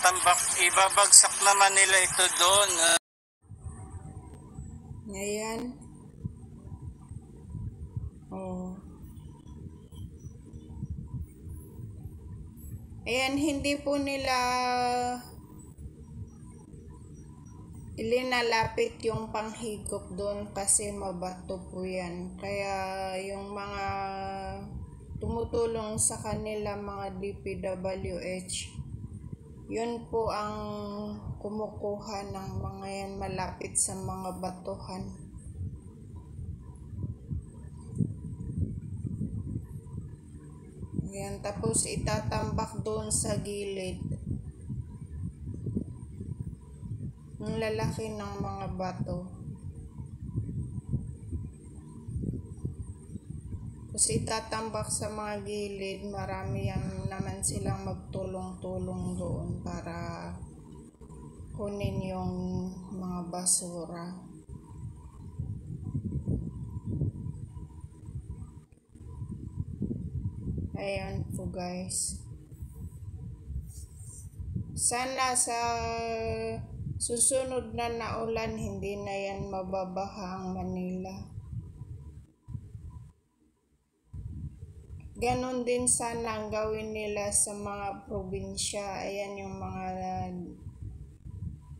Tapos ibabagsak naman nila ito doon. Ayan. Oh. Ayan, hindi po nila ilinalapit yung panghigop doon kasi mabato po yan. Kaya yung mga tumutulong sa kanila, mga DPWH, yun po ang kumukuha ng mga yan malapit sa mga batuhan. Ayan, tapos itatambak doon sa gilid. Ang lalaki ng mga bato. Tapos itatambak sa mga gilid, marami yan naman silang magtulong-tulong doon para kunin yung mga basura. Ayan po guys. Sana sa susunod na naulan, hindi na yan mababaha ang Manila. Ganon din sana ang gawin nila sa mga probinsya. Ayan yung mga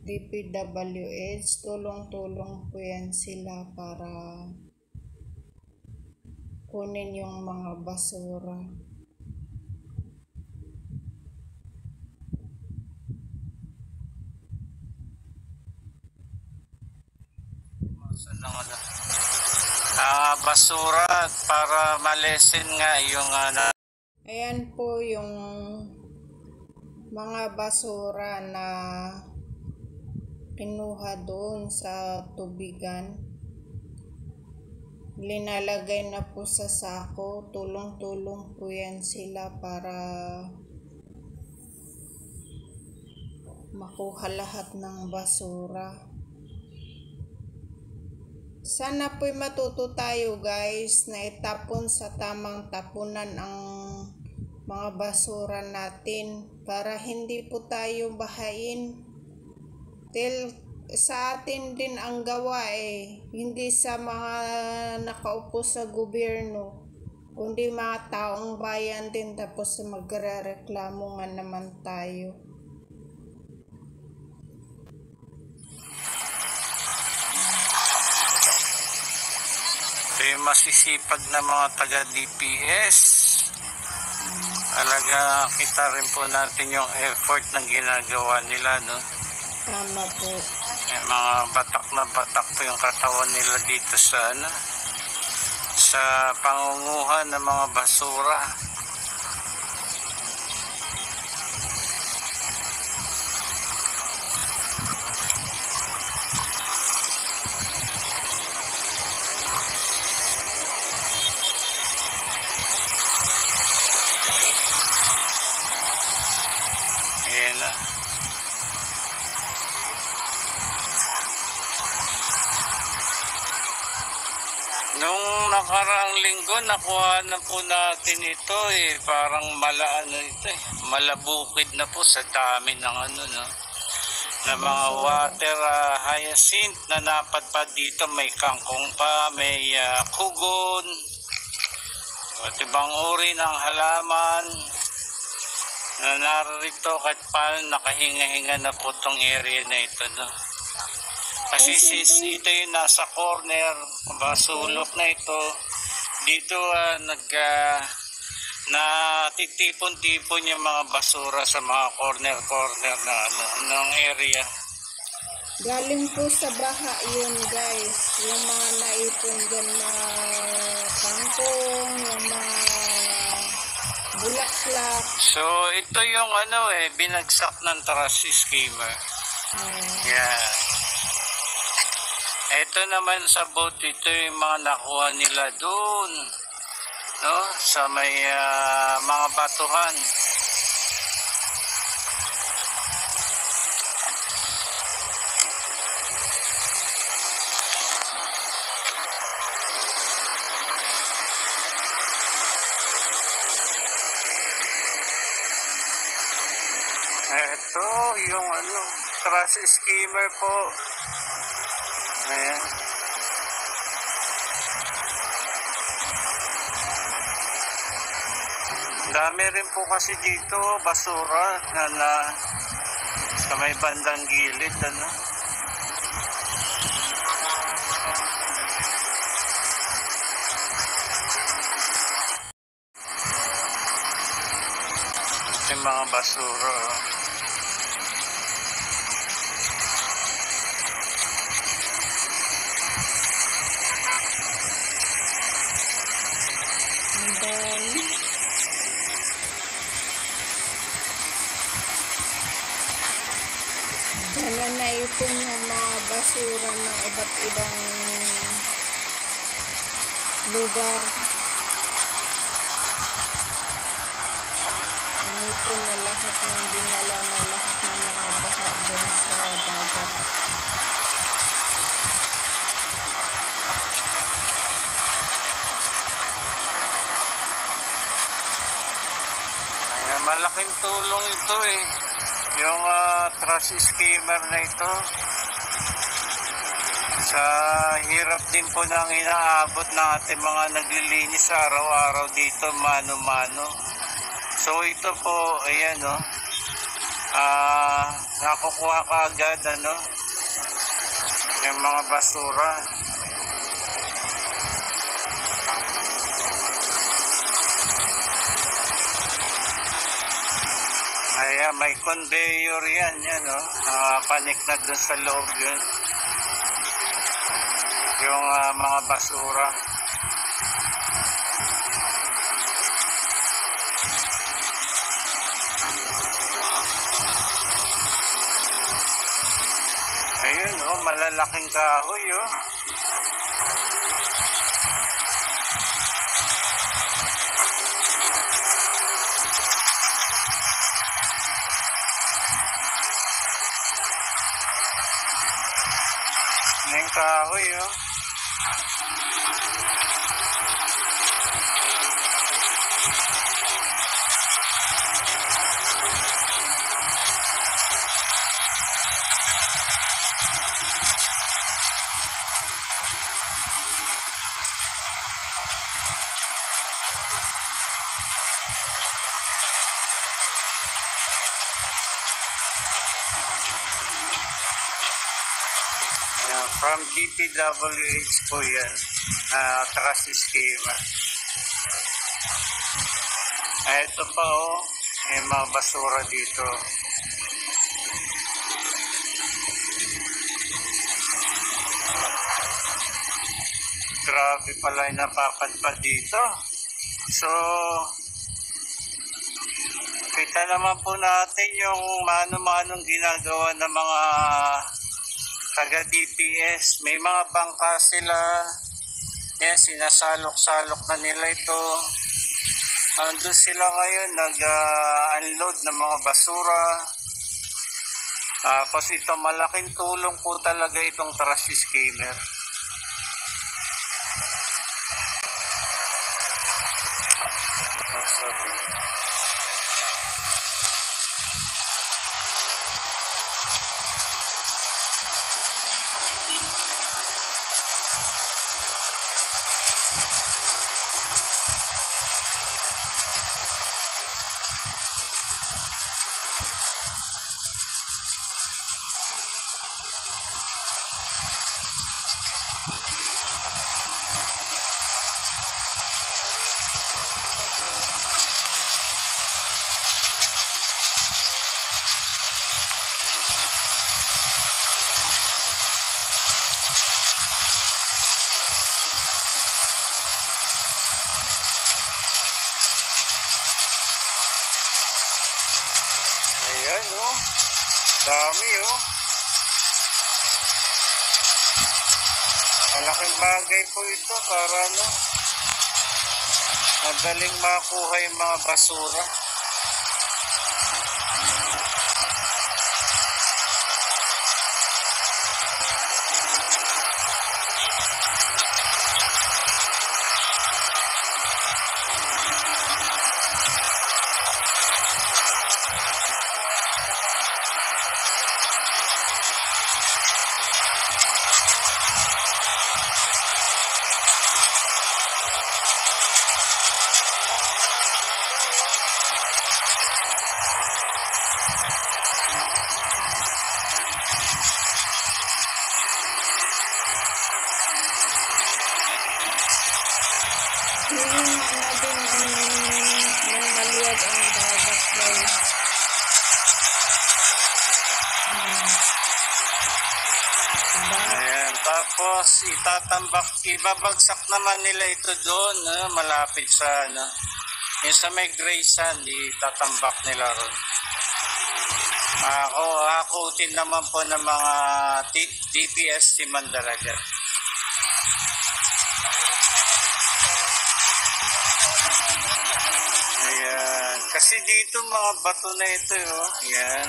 DPWH. Tulong-tulong po yan sila para kunin yung mga basura. Basura para malesen nga yung Ayan po yung mga basura na kinuha doon sa tubigan. Linalagay na po sa sako. Tulong-tulong po yan sila para makuha lahat ng basura. Sana po'y matuto tayo guys na itapon sa tamang tapunan ang mga basura natin para hindi po tayo bahain. Dahil sa atin din ang gawa hindi sa mga nakaupo sa gobyerno, kundi mga taong bayan din, tapos magrereklamo nga naman tayo. yung masisipag na mga taga-DPS. Talaga kita rin po natin yung effort na ginagawa nila, no? Tama po. Mga batak na batak po yung katawan nila dito sa sa pangunguhan ng mga basura. Nung nakaraang linggo, nakuha na po natin ito parang malabukid na po sa dami ng na mga water hyacinth na napadpad dito. May kangkong pa, may kugon, at ibang uri ng halaman na narito kahit paano nakahinga-hinga na po tong area na ito, no? Kasi since ito yung nasa corner, sulok na ito, dito natitipon-tipon yung mga basura sa mga corner-corner na ng area. Galing po sa baha yun, guys. Yung mga naipon dyan na kangkong, yung mga bulaklak. So, ito yung binagsak ng trusty skimmer. Yeah. Ito naman sa boat, ito yung mga nakuha nila doon, no? Sa may mga batuhan. Ito yung trusty skimmer po. Ayan. Dami rin po kasi dito basura na sa may bandang gilid, ano. Yung mga basura, oh. Dala na ito yung mga basura ng iba't ibang lugar. Ito na lahat ng dinala na lahat ng mga baha doon sa dagat. Ayan, malaking tulong ito eh. Yung trusty skimmer na ito, sa hirap din po nang inaabot ng ating mga naglilinis araw-araw dito mano-mano. So ito po, ayan, no, nakukuha ka agad yung mga basura. Ayan, may conveyor yan, panik na dun sa loob yun. Yung mga basura. Ayun, malalaking kahoy, Yung kahoy, From DPWH po yan, trusty skimmer. Ito pa may mga basura dito. Grabe pala yung napapadpad dito. So, kita naman po natin yung mano-manong ginagawa ng mga taga-DPS. May mga bangka sila. Yan, sinasalok-salok na nila ito. Andun sila ngayon, nag-unload ng mga basura. Tapos ito, malaking tulong po talaga itong trusty skimmer. Ayan, oh. Dami, oh. Malaking bagay po ito para madaling makuha yung mga basura. Ayan, tapos ibabagsak naman nila ito doon, malapit sa yung sa may gray sand, itatambak nila ron. Hakutin naman po ng mga DPS si Mandaragat. Ayan, kasi dito mga bato na ito, oh. Ayan.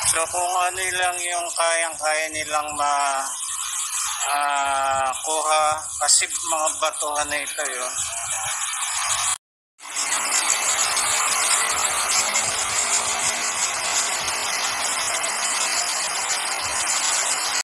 So kung ano lang yung kayang-kaya nilang kuha, kasi mga batuhan na ito, yun.